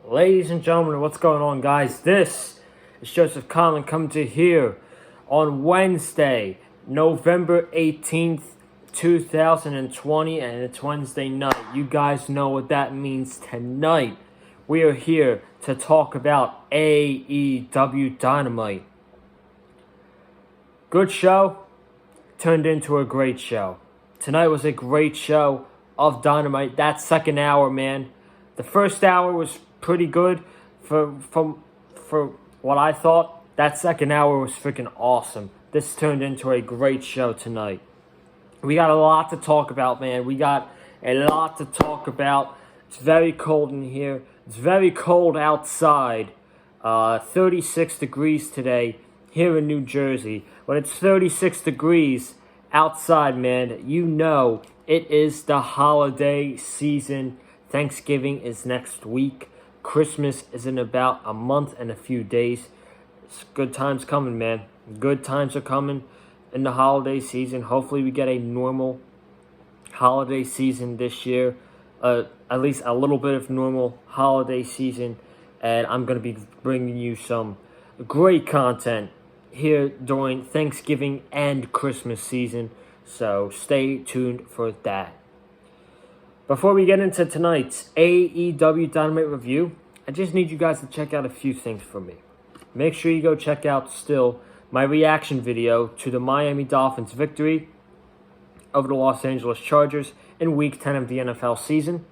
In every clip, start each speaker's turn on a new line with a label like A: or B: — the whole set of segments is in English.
A: Ladies and gentlemen, what's going on, guys? This is Joseph Conlon coming to you here on Wednesday, November 18th, 2020, and it's Wednesday night. You guys know what that means. Tonight, we are here to talk about AEW Dynamite. Good show, turned into a great show. Tonight was a great show of Dynamite. That second hour, man. The first hour was pretty good for what I thought. That second hour was freaking awesome. This turned into a great show tonight. We got a lot to talk about, man. We got a lot to talk about. It's very cold in here. It's very cold outside. 36 degrees today here in New Jersey. When it's 36 degrees outside, man, you know it is the holiday season. Thanksgiving is next week. Christmas is in about a month and a few days. It's good times coming, man. Good times are coming in the holiday season. Hopefully we get a normal holiday season this year. At least a little bit of normal holiday season. And I'm going to be bringing you some great content here during Thanksgiving and Christmas season. So stay tuned for that. Before we get into tonight's AEW Dynamite review, I just need you guys to check out a few things for me. Make sure you go check out still my reaction video to the Miami Dolphins victory over the Los Angeles Chargers in Week 10 of the NFL season.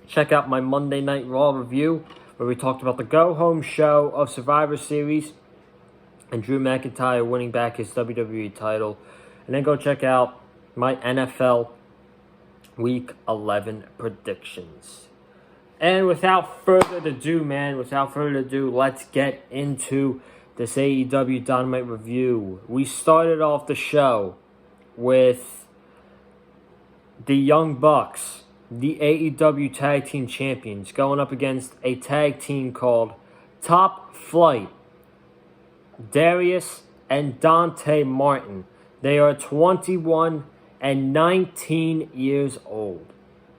A: Check out my Monday Night Raw review where we talked about the go-home show of Survivor Series and Drew McIntyre winning back his WWE title. And then go check out my NFL Week 11 predictions. And without further ado, let's get into this AEW Dynamite review. We started off the show with the Young Bucks, the AEW Tag Team Champions, going up against a tag team called Top Flight, Darius and Dante Martin. They are 21 and 19 years old.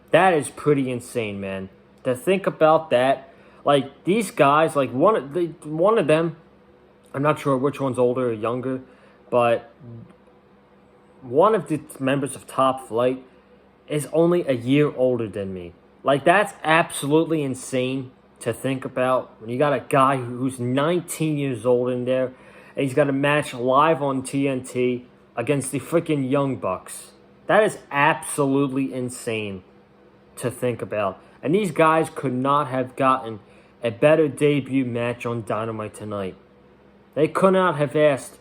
A: That is pretty insane, man. To think about that, like these guys, like one of them, I'm not sure which one's older or younger, but one of the members of Top Flight is only a year older than me. Like that's absolutely insane to think about. When you got a guy who's 19 years old in there, and he's got a match live on TNT against the freaking Young Bucks. That is absolutely insane to think about. And these guys could not have gotten a better debut match on Dynamite tonight. They could not have asked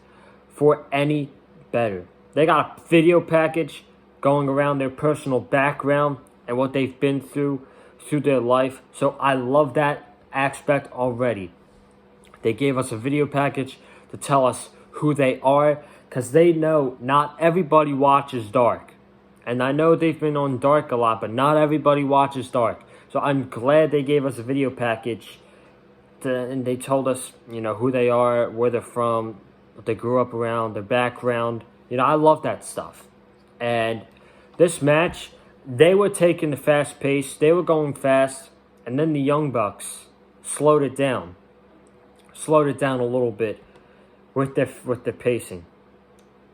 A: for any better. They got a video package going around their personal background and what they've been through their life. So I love that aspect already. They gave us a video package to tell us who they are, because they know not everybody watches Dark. And I know they've been on Dark a lot, but not everybody watches Dark. So I'm glad they gave us a video package and they told us, who they are, where they're from, what they grew up around, their background. I love that stuff. And this match, they were taking the fast pace. They were going fast. And then the Young Bucks slowed it down. Slowed it down a little bit with their pacing.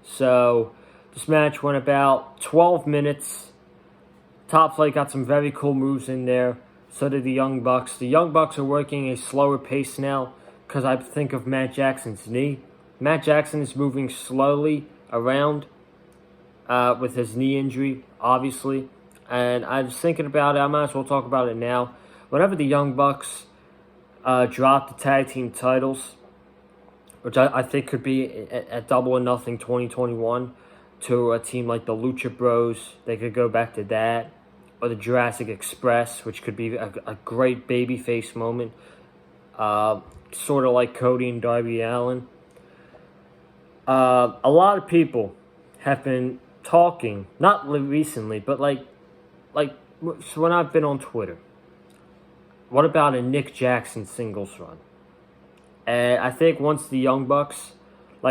A: So this match went about 12 minutes. Top Flight got some very cool moves in there. So did the Young Bucks. The Young Bucks are working a slower pace now because I think of Matt Jackson's knee. Matt Jackson is moving slowly around with his knee injury, obviously. And I was thinking about it. I might as well talk about it now. Whenever the Young Bucks drop the tag team titles, which I think could be a Double or Nothing 2021 to a team like the Lucha Bros. They could go back to that. Or the Jurassic Express, which could be a great babyface moment. Sort of like Cody and Darby Allin. A lot of people have been talking, not recently, but so when I've been on Twitter. What about a Nick Jackson singles run? And I think once the Young Bucks,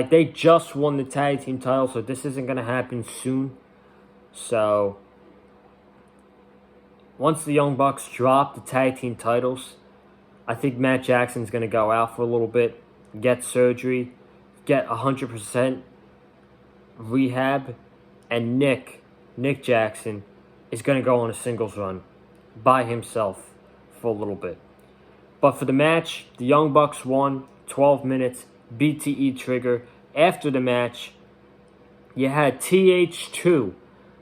A: they just won the tag team title, so this isn't going to happen soon. So once the Young Bucks drop the tag team titles, I think Matt Jackson's going to go out for a little bit, get surgery, get 100% rehab, and Nick Jackson is going to go on a singles run by himself for a little bit. But for the match, the Young Bucks won 12 minutes, BTE trigger. After the match, you had TH2,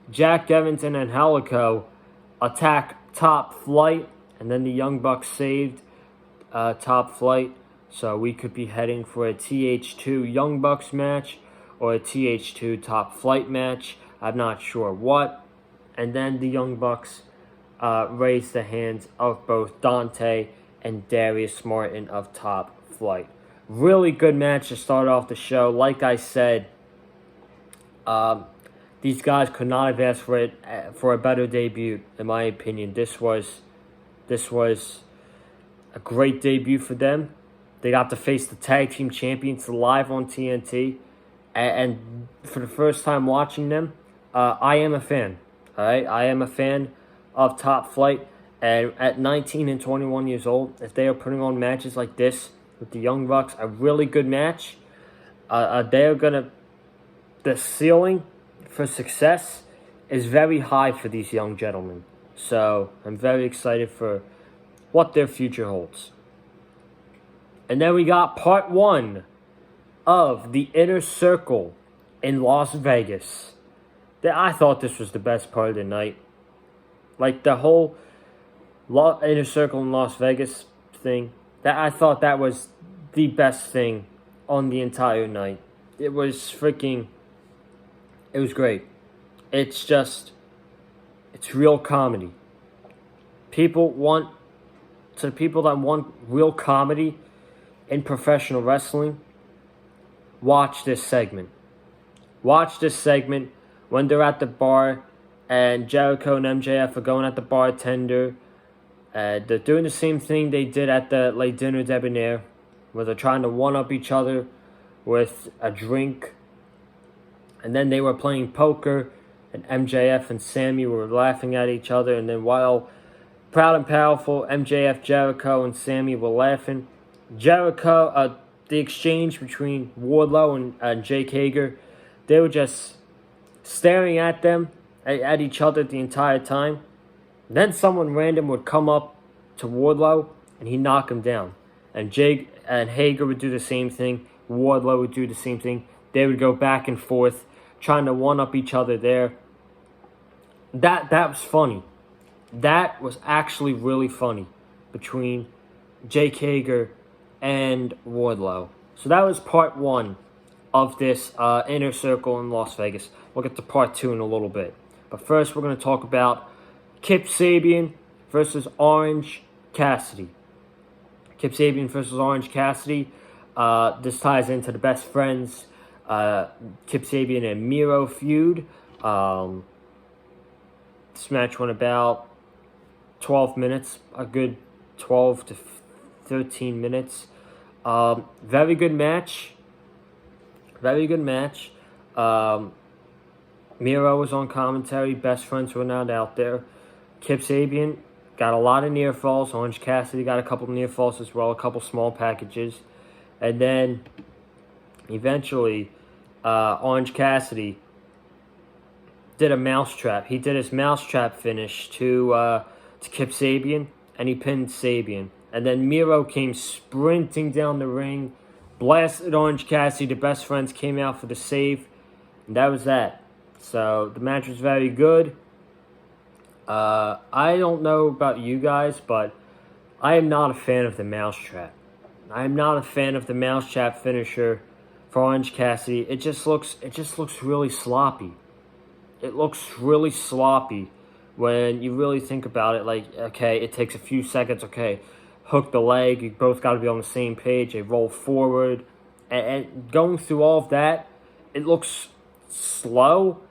A: Jack Evans and Angelico attack Top Flight, and then the Young Bucks saved Top Flight. So we could be heading for a TH2 Young Bucks match or a TH2 Top Flight match. I'm not sure what. And then the Young Bucks raised the hands of both Dante and Darius Martin of Top Flight. Really good match to start off the show. Like I said, these guys could not have asked for a better debut, in my opinion. This was a great debut for them. They got to face the tag team champions live on TNT, and for the first time watching them, I am a fan. All right, I am a fan of Top Flight, and at 19 and 21 years old, if they are putting on matches like this with the Young Bucks, a really good match, they're gonna. The ceiling for success is very high for these young gentlemen. So I'm very excited for what their future holds. And then we got part 1 of the Inner Circle in Las Vegas. I thought this was the best part of the night. Like the whole Inner Circle in Las Vegas thing, I thought that was the best thing on the entire night. It was great. It's real comedy. People that want real comedy in professional wrestling, watch this segment. Watch this segment when they're at the bar and Jericho and MJF are going at the bartender. They're doing the same thing they did at the late dinner debonair, where they're trying to one-up each other with a drink. And then they were playing poker, and MJF and Sammy were laughing at each other. And then while Proud and Powerful, MJF, Jericho, and Sammy were laughing, the exchange between Wardlow and Jake Hager, they were just staring at each other the entire time. And then someone random would come up to Wardlow, and he'd knock him down. And Jake and Hager would do the same thing. Wardlow would do the same thing. They would go back and forth, trying to one-up each other there. That was funny. That was actually really funny between Jake Hager and Wardlow. So that was part 1 of this Inner Circle in Las Vegas. We'll get to part 2 in a little bit. But first, we're going to talk about Kip Sabian versus Orange Cassidy. Kip Sabian versus Orange Cassidy. This ties into the best friends, Kip Sabian and Miro feud. This match went about 12 minutes, a good 12 to 13 minutes. Very good match. Very good match. Miro was on commentary. Best friends were not out there. Kip Sabian got a lot of near falls. Orange Cassidy got a couple near falls as well, a couple small packages. And then eventually Orange Cassidy did a mousetrap. He did his mousetrap finish to Kip Sabian, and he pinned Sabian. And then Miro came sprinting down the ring, blasted Orange Cassidy. The best friends came out for the save, and that was that. So the match was very good. I don't know about you guys, but I am not a fan of the mousetrap. I am not a fan of the mousetrap finisher for Orange Cassidy. It just looks really sloppy. It looks really sloppy when you really think about it. Like, okay, it takes a few seconds. Okay, hook the leg. You both got to be on the same page. They roll forward, and going through all of that, it looks slow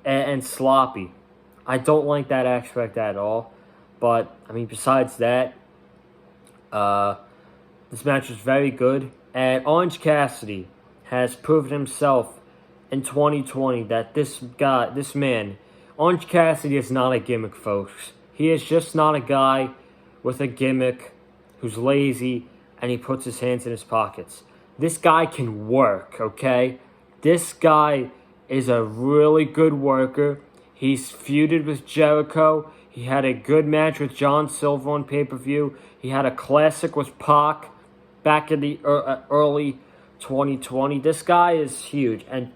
A: and sloppy. I don't like that aspect at all. But I mean, besides that, this match was very good, and Orange Cassidy has proven himself in 2020 that this man, Orange Cassidy is not a gimmick, folks. He is just not a guy with a gimmick who's lazy, and he puts his hands in his pockets. This guy can work, okay? This guy is a really good worker. He's feuded with Jericho. He had a good match with John Silver on pay-per-view. He had a classic with Pac back in the early 2020. This guy is huge, and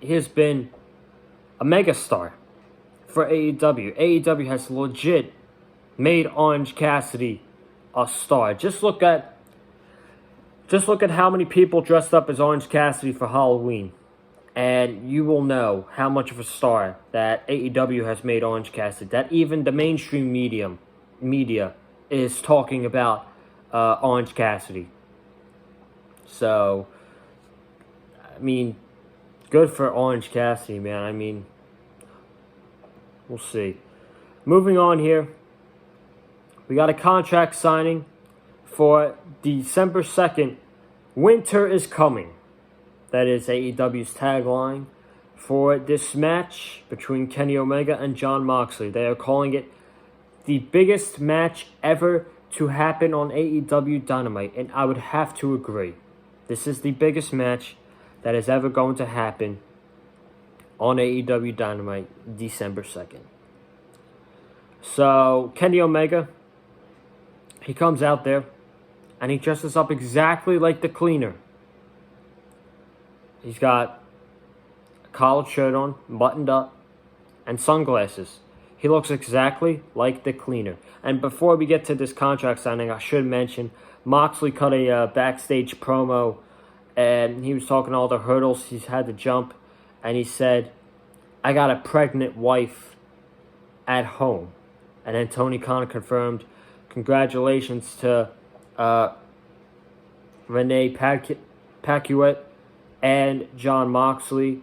A: he has been a megastar for AEW. AEW has legit made Orange Cassidy a star. Just look at how many people dressed up as Orange Cassidy for Halloween, and you will know how much of a star that AEW has made Orange Cassidy. That even the mainstream media is talking about Orange Cassidy. So, I mean, good for Orange Cassidy, man. I mean, we'll see. Moving on here, we got a contract signing for December 2nd. Winter is coming. That is AEW's tagline for this match between Kenny Omega and Jon Moxley. They are calling it the biggest match ever to happen on AEW Dynamite, and I would have to agree. This is the biggest match that is ever going to happen on AEW Dynamite December 2nd. So, Kenny Omega, he comes out there and he dresses up exactly like the cleaner. He's got a collared shirt on, buttoned up, and sunglasses. He looks exactly like the cleaner. And before we get to this contract signing, I should mention Moxley cut a backstage promo, and he was talking all the hurdles he's had to jump, and he said, "I got a pregnant wife at home." And then Tony Khan confirmed, congratulations to Renee Paquette and Jon Moxley.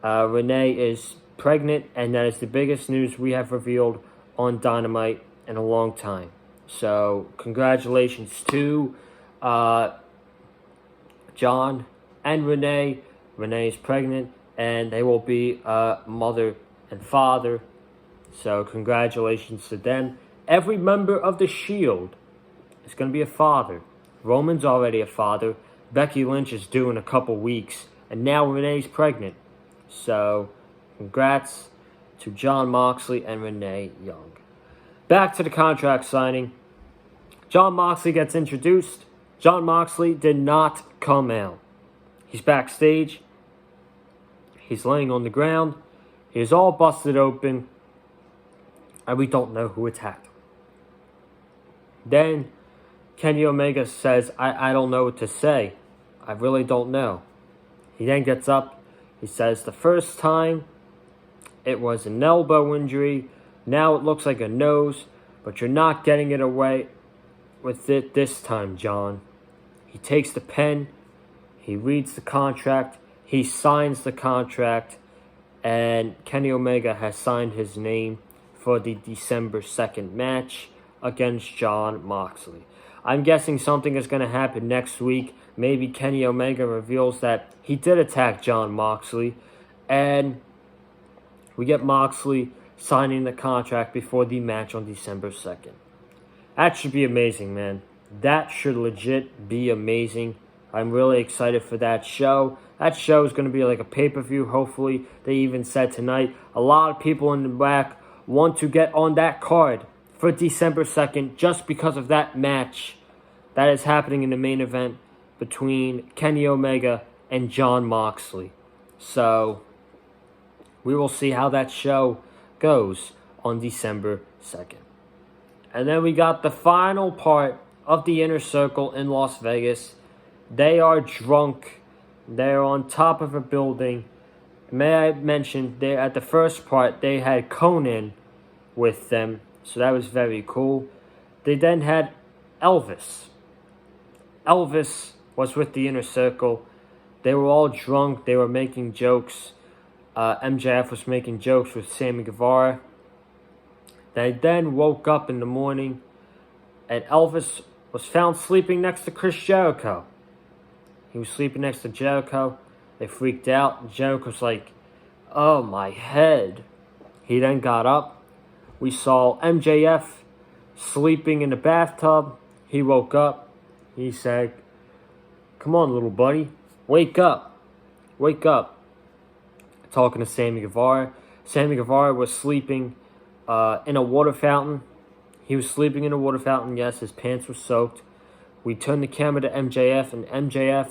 A: Renee is pregnant, and that is the biggest news we have revealed on Dynamite in a long time. So, congratulations to Jon and Renee. Renee is pregnant, and they will be mother and father. So, congratulations to them. Every member of the Shield is going to be a father. Roman's already a father. Becky Lynch is due in a couple weeks. And now Renee's pregnant. So, congrats to Jon Moxley and Renee Young. Back to the contract signing. Jon Moxley gets introduced. Jon Moxley did not come out. He's backstage. He's laying on the ground. He's all busted open. And we don't know who attacked him. Then Kenny Omega says, I don't know what to say. I really don't know. He then gets up. He says, the first time it was an elbow injury. Now it looks like a nose. But you're not getting it away with it this time, Jon. He takes the pen. He reads the contract. He signs the contract. And Kenny Omega has signed his name for the December 2nd match against Jon Moxley. I'm guessing something is going to happen next week. Maybe Kenny Omega reveals that he did attack Jon Moxley. And we get Moxley signing the contract before the match on December 2nd. That should be amazing, man. That should legit be amazing. I'm really excited for that show. That show is going to be like a pay-per-view, hopefully. They even said tonight, a lot of people in the back want to get on that card for December 2nd just because of that match that is happening in the main event between Kenny Omega and Jon Moxley. So, we will see how that show goes on December 2nd. And then we got the final part of the Inner Circle in Las Vegas. They are drunk. They're on top of a building. May I mention, at the first part, they had Conan with them. So that was very cool. They then had Elvis. Elvis was with the Inner Circle. They were all drunk. They were making jokes. MJF was making jokes with Sammy Guevara. They then woke up in the morning, and Elvis was found sleeping next to Chris Jericho. He was sleeping next to Jericho. They freaked out. Jericho's like, oh, my head. He then got up. We saw MJF sleeping in the bathtub. He woke up. He said, "Come on, little buddy. Wake up. Wake up." Talking to Sammy Guevara. Sammy Guevara was sleeping in a water fountain. He was sleeping in a water fountain. Yes, his pants were soaked. We turned the camera to MJF, and MJF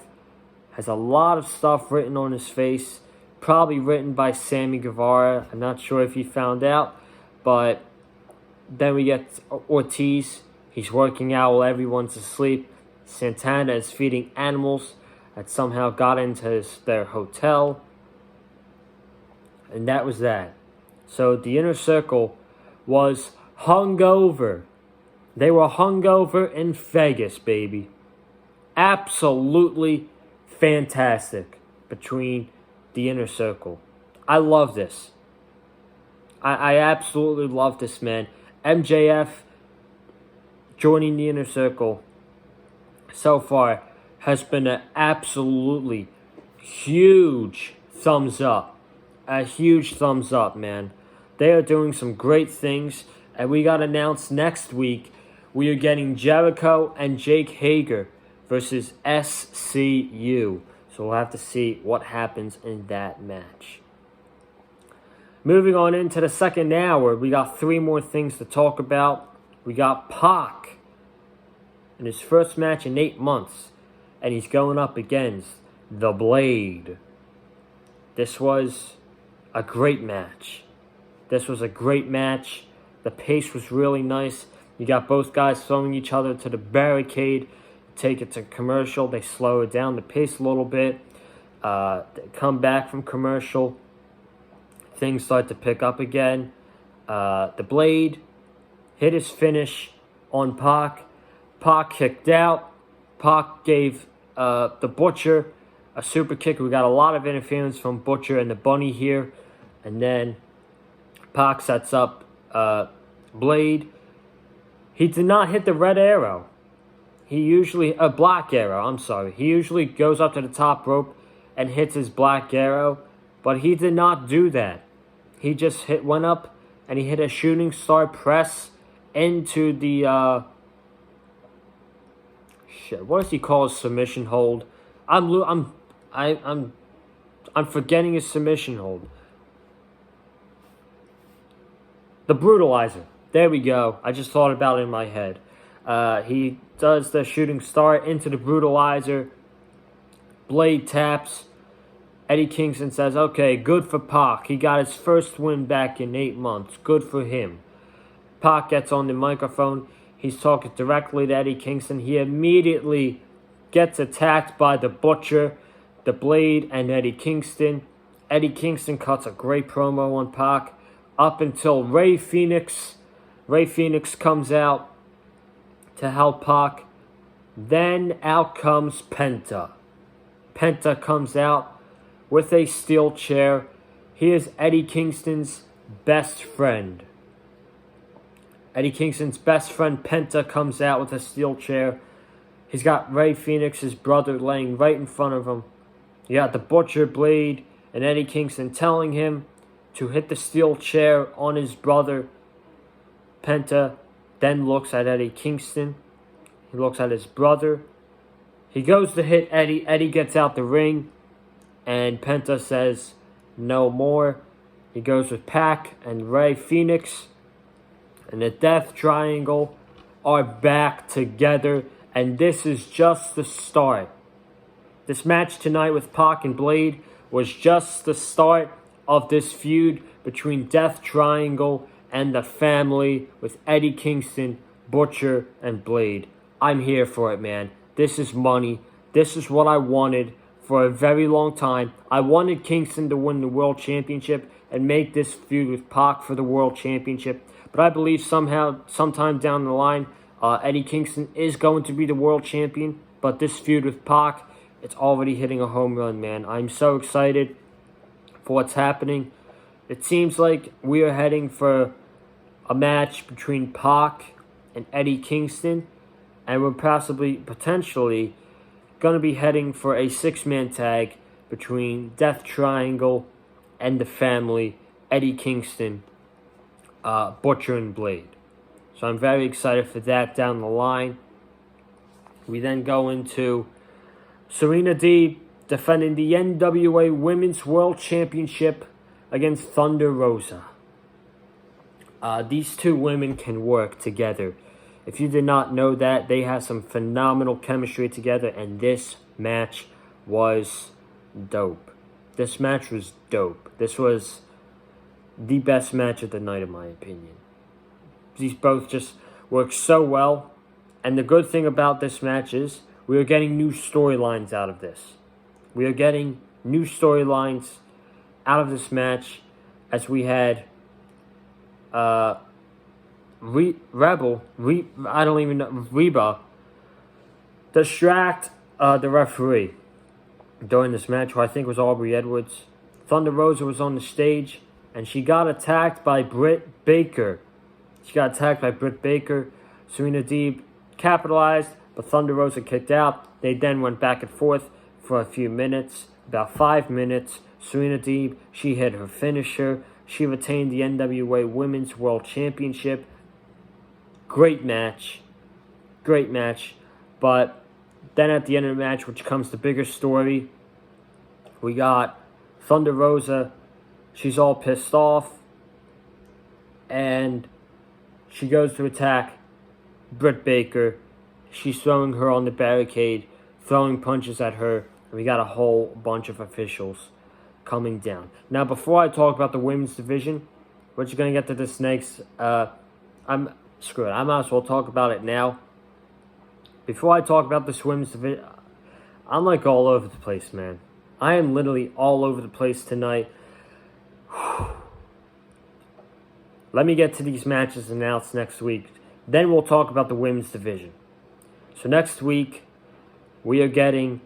A: has a lot of stuff written on his face. Probably written by Sammy Guevara. I'm not sure if he found out. But then we get Ortiz. He's working out while everyone's asleep. Santana is feeding animals that somehow got into their hotel. And that was that. So the Inner Circle was hungover. They were hungover in Vegas, baby. Absolutely fantastic between the Inner Circle. I love this. I absolutely love this, man. MJF joining the Inner Circle so far has been an absolutely huge thumbs up. A huge thumbs up, man. They are doing some great things. And we got announced next week we are getting Jericho and Jake Hager versus SCU. So we'll have to see what happens in that match. Moving on into the second hour, we got 3 more things to talk about. We got Pac in his first match in 8 months. And he's going up against The Blade. This was a great match. This was a great match. The pace was really nice. You got both guys throwing each other to the barricade. Take it to commercial. They slow it down the pace a little bit. They come back from commercial. Things start to pick up again. The Blade hit his finish on Pac. Pac kicked out. Pac gave the Butcher a super kick. We got a lot of interference from Butcher and the Bunny here. And then Pac sets up Blade. He did not hit the red arrow. He usually, a black arrow, I'm sorry. He usually goes up to the top rope and hits his black arrow. But he did not do that. He just went up and he hit a shooting star press into the, what does he call his submission hold? I'm forgetting his submission hold. The Brutalizer. There we go. I just thought about it in my head. He does the shooting star into the Brutalizer. Blade taps. Eddie Kingston says, okay, good for Pac. He got his first win back in 8 months. Good for him. Pac gets on the microphone. He's talking directly to Eddie Kingston. He immediately gets attacked by the Butcher, the Blade, and Eddie Kingston. Eddie Kingston cuts a great promo on Pac up until Rey Fenix. Rey Fenix comes out to help Pac. Then out comes Penta. Penta comes out with a steel chair. He is Eddie Kingston's best friend. Eddie Kingston's best friend Penta comes out with a steel chair. He's got Rey Fenix's brother laying right in front of him. You got the Butcher, Blade, and Eddie Kingston telling him to hit the steel chair on his brother. Penta then looks at Eddie Kingston. He looks at his brother. He goes to hit Eddie. Eddie gets out the ring. And Penta says, no more. He goes with Pac and Rey Fenix. And the Death Triangle are back together. And this is just the start. This match tonight with Pac and Blade was just the start of this feud between Death Triangle and the family with Eddie Kingston, Butcher, and Blade. I'm here for it, man. This is money. This is what I wanted for a very long time. I wanted Kingston to win the World Championship and make this feud with Pac for the World Championship. But I believe sometime down the line, Eddie Kingston is going to be the World Champion. But this feud with Pac, it's already hitting a home run, man. I'm so excited for what's happening. It seems like we are heading for a match between Pac and Eddie Kingston. And we're potentially going to be heading for a 6-man tag between Death Triangle and the family, Eddie Kingston, Butcher, and Blade. So I'm very excited for that down the line. We then go into Serena Deeb defending the NWA Women's World Championship against Thunder Rosa. These two women can work together. If you did not know that, they have some phenomenal chemistry together, and this match was dope. This match was dope. This was the best match of the night, in my opinion. These both just work so well, and the good thing about this match is we are getting new storylines out of this. We are getting new storylines out of this match, as we had Reba distract the referee during this match, who I think was Aubrey Edwards. Thunder Rosa was on the stage, and she got attacked by Britt Baker. Serena Deeb capitalized, but Thunder Rosa kicked out. They then went back and forth for a few minutes, about 5 minutes. Serena Deeb, she hit her finisher. She retained the NWA Women's World Championship. Great match. But then at the end of the match, which comes the bigger story, we got Thunder Rosa. She's all pissed off, and she goes to attack Britt Baker. She's throwing her on the barricade, throwing punches at her. And we got a whole bunch of officials coming down. Now, before I talk about the women's division, we're just going to get to the Snakes. Screw it. I might as well talk about it now. Before I talk about this women's division, I'm like all over the place, man. I am literally all over the place tonight. Let me get to these matches announced next week. Then we'll talk about the women's division. So next week, we are getting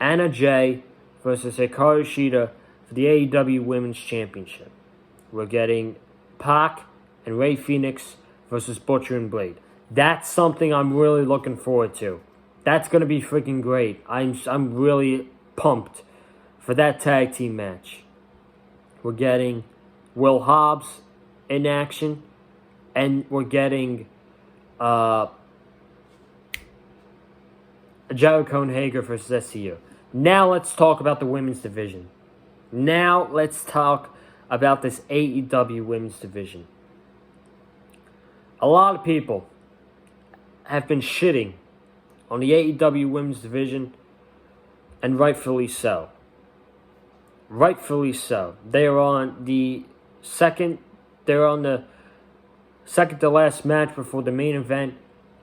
A: Anna Jay versus Hikaru Shida for the AEW Women's Championship. We're getting Pac and Rey Fenix versus Butcher and Blade. That's something I'm really looking forward to. That's going to be freaking great. I'm really pumped for that tag team match. We're getting Will Hobbs in action, and we're getting Jericho and Hager versus SCU. Now let's talk about the women's division. Now let's talk about this AEW women's division. A lot of people have been shitting on the AEW women's division, and rightfully so. Rightfully so. They are on the second to last match before the main event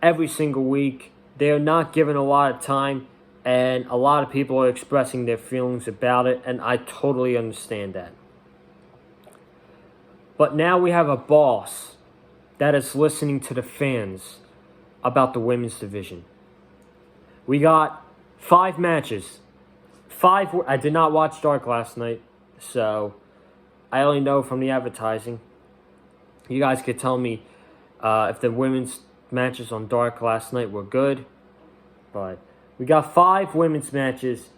A: every single week. They are not given a lot of time, and a lot of people are expressing their feelings about it, and I totally understand that. But now we have a boss that is listening to the fans about the women's division. We got 5 matches. I did not watch Dark last night, so I only know from the advertising. You guys could tell me if the women's matches on Dark last night were good. But we got 5 women's matches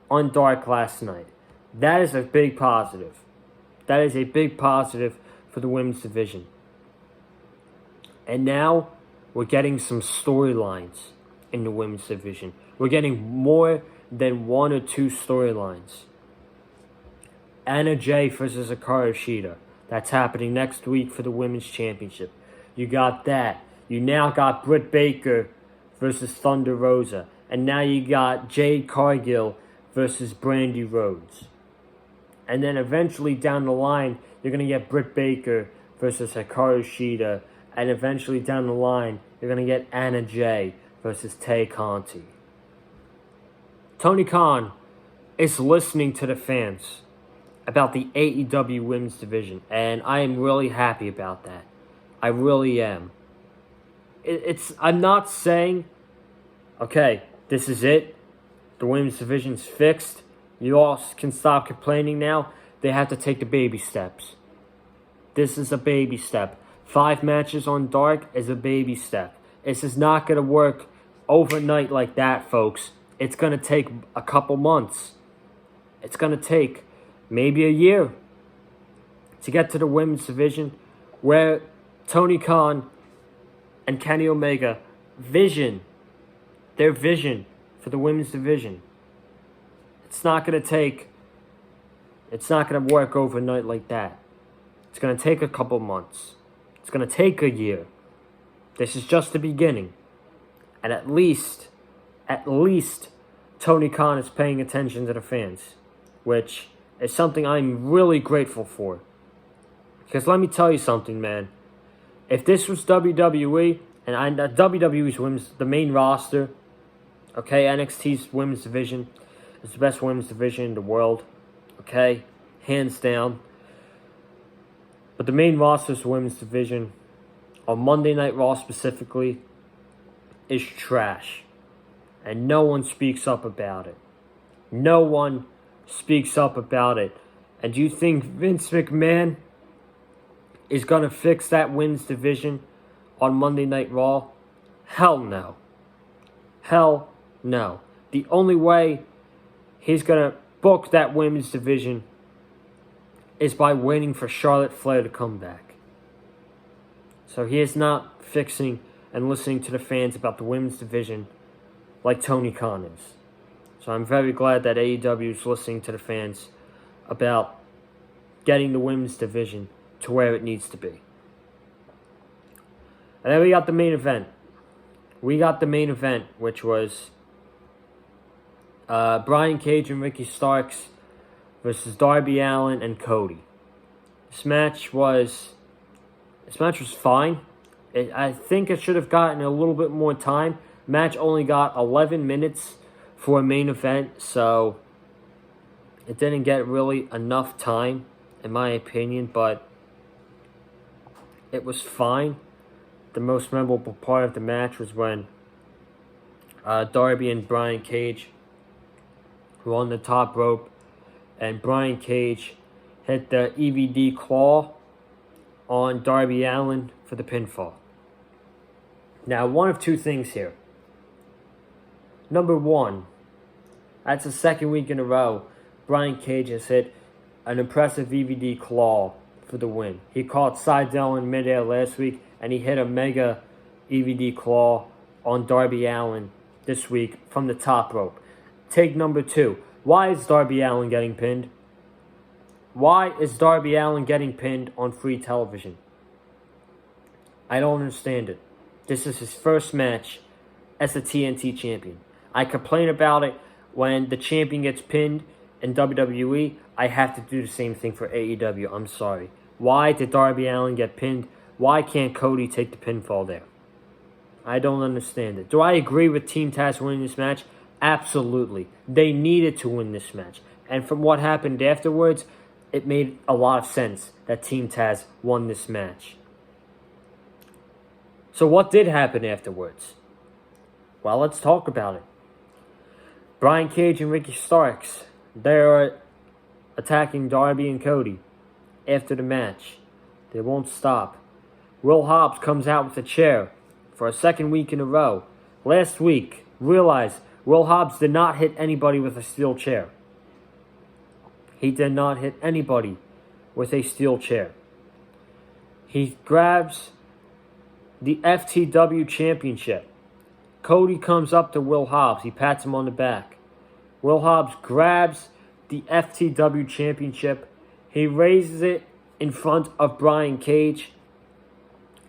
A: on Dark last night. That is a big positive. That is a big positive for the women's division. And now we're getting some storylines in the women's division. We're getting more than 1 or 2 storylines. Anna Jay versus Hikaru Shida. That's happening next week for the women's championship. You got that. You now got Britt Baker versus Thunder Rosa. And now you got Jade Cargill versus Brandy Rhodes. And then eventually down the line, you're going to get Britt Baker versus Hikaru Shida. And eventually down the line, you're going to get Anna Jay versus Tay Conti. Tony Khan is listening to the fans about the AEW women's division. And I am really happy about that. I really am. I'm not saying, okay, this is it. The women's division's fixed. You all can stop complaining now. They have to take the baby steps. This is a baby step. 5 matches on Dark is a baby step. This is not going to work overnight like that, folks. It's going to take a couple months. It's going to take maybe a year to get to the women's division, where Tony Khan and Kenny Omega vision, their vision for the women's division. It's not going to work overnight like that. It's going to take a couple months. It's going to take a year. This is just the beginning. And at least, Tony Khan is paying attention to the fans, which is something I'm really grateful for. Because let me tell you something, man. If this was WWE, and WWE's women's, the main roster, okay, NXT's women's division is the best women's division in the world, okay, hands down. But the main roster's women's division, on Monday Night Raw specifically, is trash. And no one speaks up about it. No one speaks up about it. And do you think Vince McMahon is going to fix that women's division on Monday Night Raw? Hell no. Hell no. The only way he's going to book that women's division is by waiting for Charlotte Flair to come back. So he is not fixing and listening to the fans about the women's division like Tony Khan is. So I'm very glad that AEW is listening to the fans about getting the women's division to where it needs to be. And then we got the main event. Which was Brian Cage and Ricky Starks versus Darby Allin and Cody. This match was fine. I think it should have gotten a little bit more time. Match only got 11 minutes for a main event, so it didn't get really enough time, in my opinion, but it was fine. The most memorable part of the match was when Darby and Brian Cage were on the top rope, and Brian Cage hit the EVD claw on Darby Allin for the pinfall. Now, one of two things here. Number one, that's the second week in a row Brian Cage has hit an impressive EVD claw for the win. He caught Seidel in midair last week, and he hit a mega EVD claw on Darby Allin this week from the top rope. Take number two. Why is Darby Allin getting pinned? Why is Darby Allin getting pinned on free television? I don't understand it. This is his first match as the TNT champion. I complain about it when the champion gets pinned in WWE. I have to do the same thing for AEW. I'm sorry. Why did Darby Allin get pinned? Why can't Cody take the pinfall there? I don't understand it. Do I agree with Team Taz winning this match? Absolutely. They needed to win this match. And from what happened afterwards, it made a lot of sense that Team Taz won this match. So what did happen afterwards? Well, let's talk about it. Brian Cage and Ricky Starks, they are attacking Darby and Cody after the match. They won't stop. Will Hobbs comes out with a chair for a second week in a row. Last week, realize Will Hobbs did not hit anybody with a steel chair. He did not hit anybody with a steel chair. He grabs the FTW championship. Cody comes up to Will Hobbs. He pats him on the back. Will Hobbs grabs the FTW championship. He raises it in front of Brian Cage.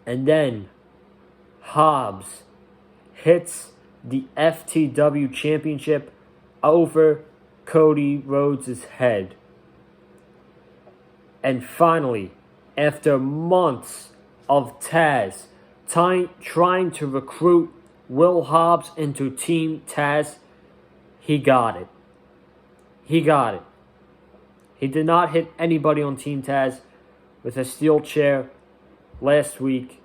A: And then Hobbs hits the FTW championship over Cody Rhodes' head. And finally, after months of Taz trying to recruit Will Hobbs into Team Taz, he got it. He got it. He did not hit anybody on Team Taz with a steel chair last week.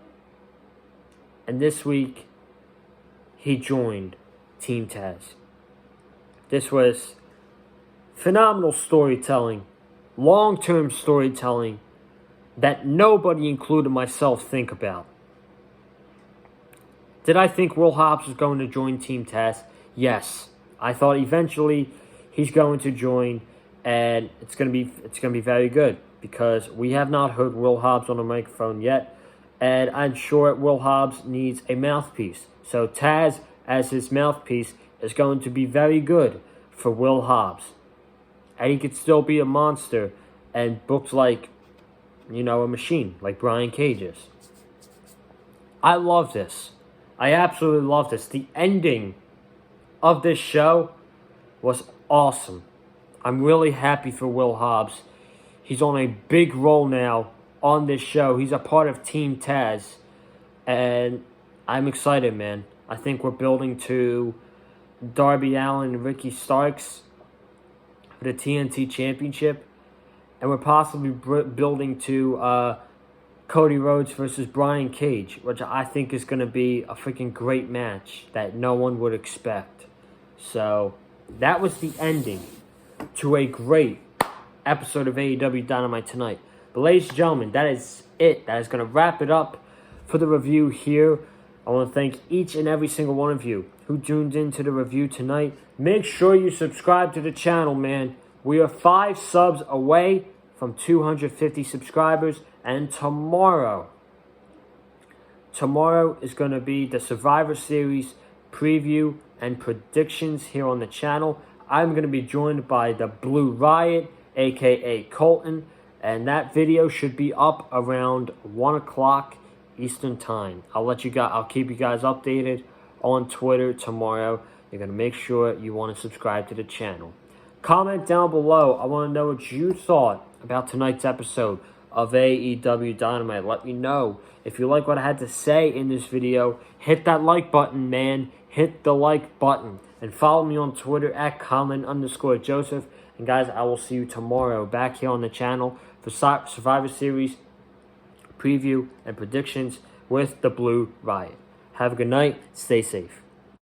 A: And this week, he joined Team Taz. This was phenomenal storytelling, long-term storytelling that nobody, including myself, think about. Did I think Will Hobbs was going to join Team Taz? Yes. I thought eventually he's going to join, and it's going to be very good because we have not heard Will Hobbs on the microphone yet, And I'm sure Will Hobbs needs a mouthpiece. So Taz, as his mouthpiece, is going to be very good for Will Hobbs. And he could still be a monster and booked like, a machine, like Brian Cage is. I love this. I absolutely love this. The ending of this show was awesome. I'm really happy for Will Hobbs. He's on a big role now on this show. He's a part of Team Taz. And I'm excited, man. I think we're building to Darby Allin and Ricky Starks for the TNT Championship. And we're possibly building to Cody Rhodes versus Brian Cage, which I think is going to be a freaking great match that no one would expect. So, that was the ending to a great episode of AEW Dynamite tonight. But ladies and gentlemen, that is it. That is going to wrap it up for the review here. I want to thank each and every single one of you who tuned into the review tonight. Make sure you subscribe to the channel, man. We are 5 subs away from 250 subscribers. And tomorrow is going to be the Survivor Series preview and predictions here on the channel. I'm going to be joined by the Blue Riot, aka Colton. And that video should be up around 1 o'clock Eastern Time. I'll keep you guys updated on Twitter tomorrow. You're going to make sure you want to subscribe to the channel. Comment down below. I want to know what you thought about tonight's episode of AEW Dynamite. Let me know. If you like what I had to say in this video, hit that like button, man. Hit the like button. And follow me on Twitter at Colin_Joseph. And guys, I will see you tomorrow back here on the channel for Survivor Series preview and predictions with the Blue Riot. Have a good night. Stay safe.